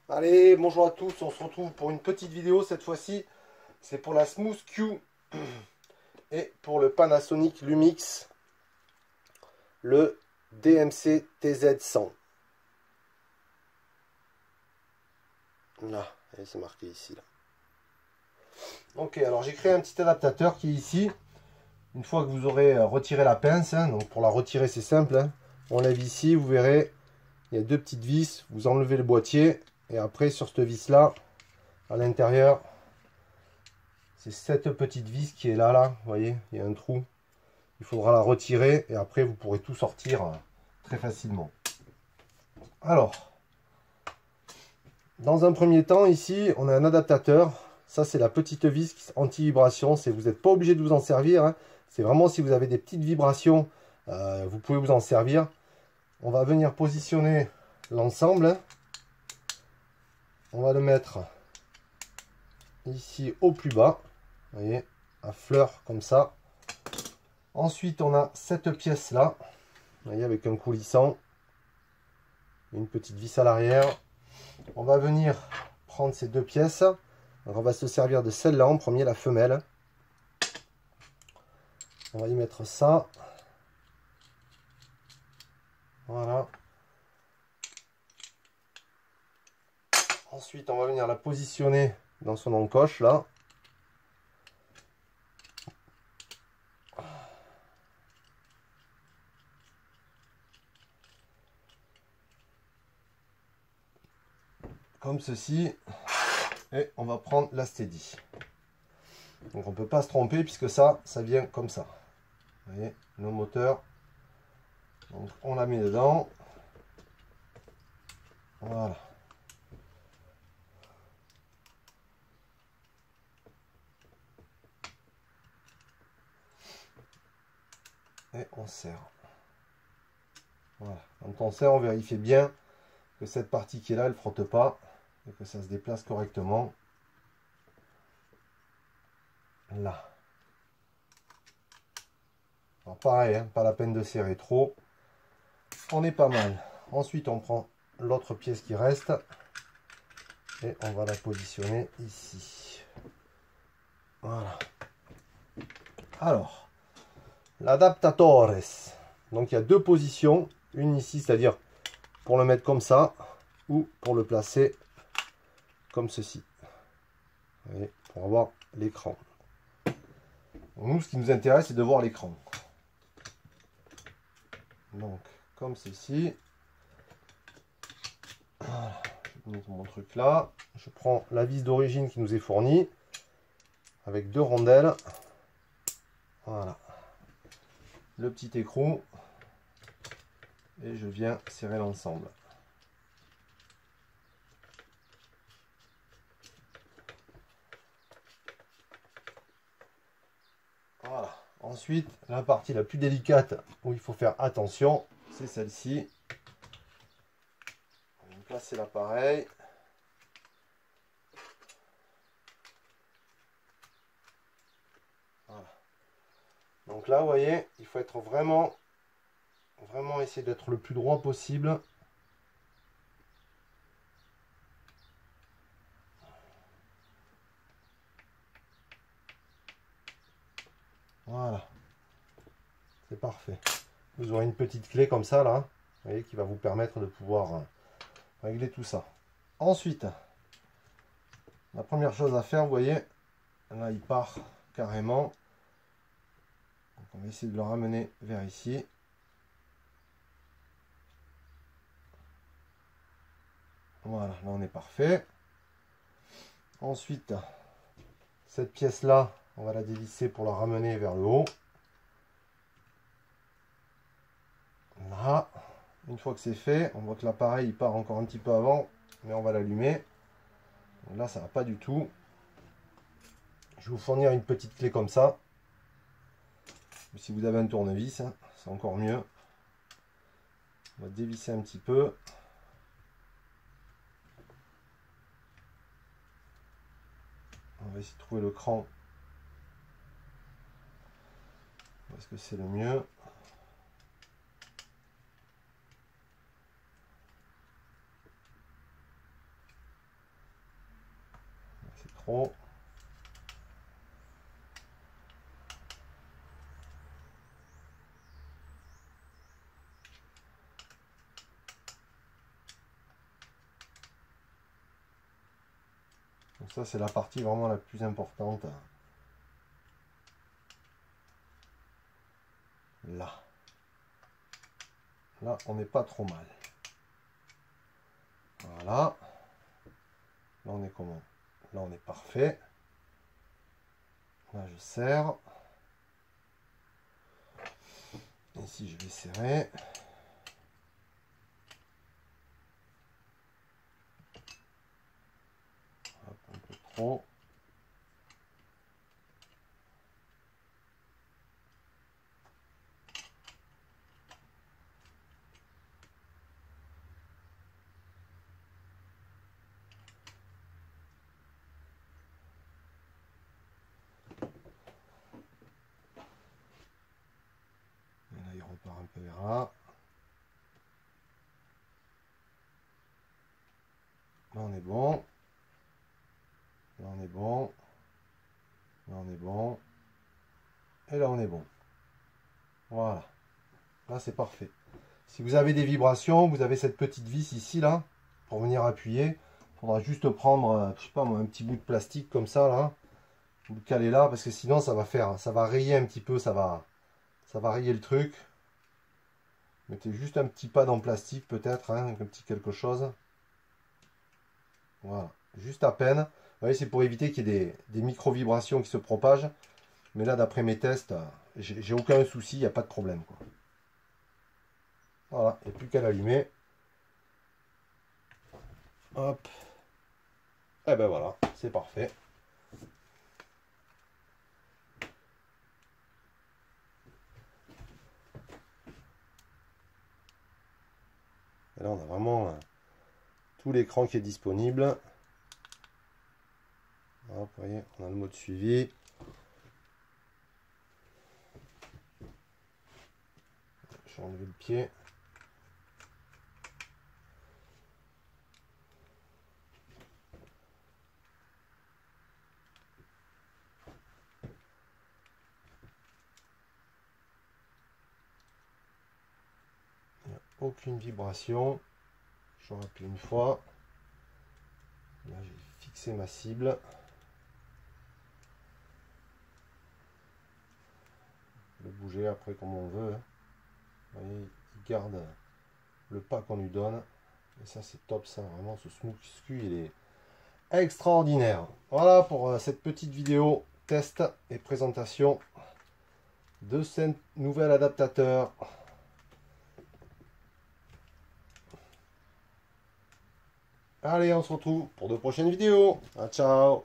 Allez, bonjour à tous, on se retrouve pour une petite vidéo cette fois-ci. C'est pour la Smooth Q et pour le Panasonic Lumix, le DMC TZ100. Là, c'est marqué ici. Là. Ok, alors j'ai créé un petit adaptateur qui est ici. Une fois que vous aurez retiré la pince, donc pour la retirer c'est simple, on lève ici, vous verrez, il y a deux petites vis, vous enlevez le boîtier et après sur cette vis là, à l'intérieur, c'est cette petite vis qui est là, vous voyez, il y a un trou. Il faudra la retirer et après vous pourrez tout sortir très facilement. Alors, dans un premier temps, ici, on a un adaptateur. Ça, c'est la petite vis anti-vibration. Vous n'êtes pas obligé de vous en servir. Hein. C'est vraiment si vous avez des petites vibrations, vous pouvez vous en servir. On va venir positionner l'ensemble. On va le mettre ici au plus bas. Vous voyez, à fleur comme ça. Ensuite, on a cette pièce-là. Vous voyez, avec un coulissant. Une petite vis à l'arrière. On va venir prendre ces deux pièces. Donc on va se servir de celle-là en premier, la femelle. On va y mettre ça. Voilà. Ensuite, on va venir la positionner dans son encoche, là. Comme ceci. Et on va prendre la steady. Donc on ne peut pas se tromper puisque ça vient comme ça. Vous voyez, nos moteurs. Donc on la met dedans. Voilà. Et on serre. Voilà. Quand on serre, on vérifie bien que cette partie qui est là, elle ne frotte pas et que ça se déplace correctement. Là. Alors pareil, hein, pas la peine de serrer trop. On est pas mal. Ensuite, on prend l'autre pièce qui reste et on va la positionner ici. Voilà. Alors, l'adaptatores. Donc, il y a deux positions. Une ici, c'est-à-dire pour le mettre comme ça ou pour le placer comme ceci. Vous voyez, pour avoir l'écran. Nous, ce qui nous intéresse, c'est de voir l'écran. Donc, comme ceci. Voilà. Je vais mettre mon truc là. Je prends la vis d'origine qui nous est fournie avec deux rondelles. Voilà. Le petit écrou. Et je viens serrer l'ensemble. Voilà. Ensuite, la partie la plus délicate où il faut faire attention, c'est celle-ci. On va placer l'appareil. Voilà. Donc là, vous voyez, il faut être vraiment essayer d'être le plus droit possible. Voilà. C'est parfait. Vous aurez une petite clé comme ça, là, vous voyez, qui va vous permettre de pouvoir régler tout ça. Ensuite, la première chose à faire, vous voyez, là, il part carrément. Donc, on va essayer de le ramener vers ici. Voilà, là on est parfait. Ensuite, cette pièce-là, on va la dévisser pour la ramener vers le haut. Là, une fois que c'est fait, on voit que l'appareil part encore un petit peu avant, mais on va l'allumer. Là, ça va pas du tout. Je vais vous fournir une petite clé comme ça. Si vous avez un tournevis, hein, c'est encore mieux. On va dévisser un petit peu. On va essayer de trouver le cran. Est-ce que c'est le mieux? trop. Donc ça, c'est la partie vraiment la plus importante. Là. Là, on n'est pas trop mal. Voilà. Là, on est comment? Là, on est parfait. Là, je serre. Ici, je vais serrer. Hop, un peu trop. Et là, il repart un peu vers là. Là, on est bon. Là, on est bon. Là, on est bon. Et là, on est bon. Voilà. Là, c'est parfait. Si vous avez des vibrations, vous avez cette petite vis ici, là, pour venir appuyer. Il faudra juste prendre, je sais pas moi, un petit bout de plastique comme ça, là. Vous le calez là, parce que sinon, ça va rayer un petit peu, ça va rayer le truc. Mettez juste un petit pad en plastique, peut-être, hein, un petit quelque chose. Voilà, juste à peine. Vous voyez, c'est pour éviter qu'il y ait des micro-vibrations qui se propagent. Mais là, d'après mes tests, j'ai aucun souci, il n'y a pas de problème, quoi. Voilà, il n'y a plus qu'à l'allumer. Hop. Et ben voilà, c'est parfait. Et là, on a vraiment tout l'écran qui est disponible. Hop, vous voyez, on a le mode suivi. Je vais enlever le pied. Il n'y a aucune vibration. Je rappuie une fois. Là, j'ai fixé ma cible. Le bouger après comme on veut. Vous voyez, il garde le pas qu'on lui donne. Et ça, c'est top, ça. Vraiment, ce Smooth SKU, il est extraordinaire. Voilà pour cette petite vidéo test et présentation de ce nouvel adaptateur. Allez, on se retrouve pour de prochaines vidéos. Ah, ciao!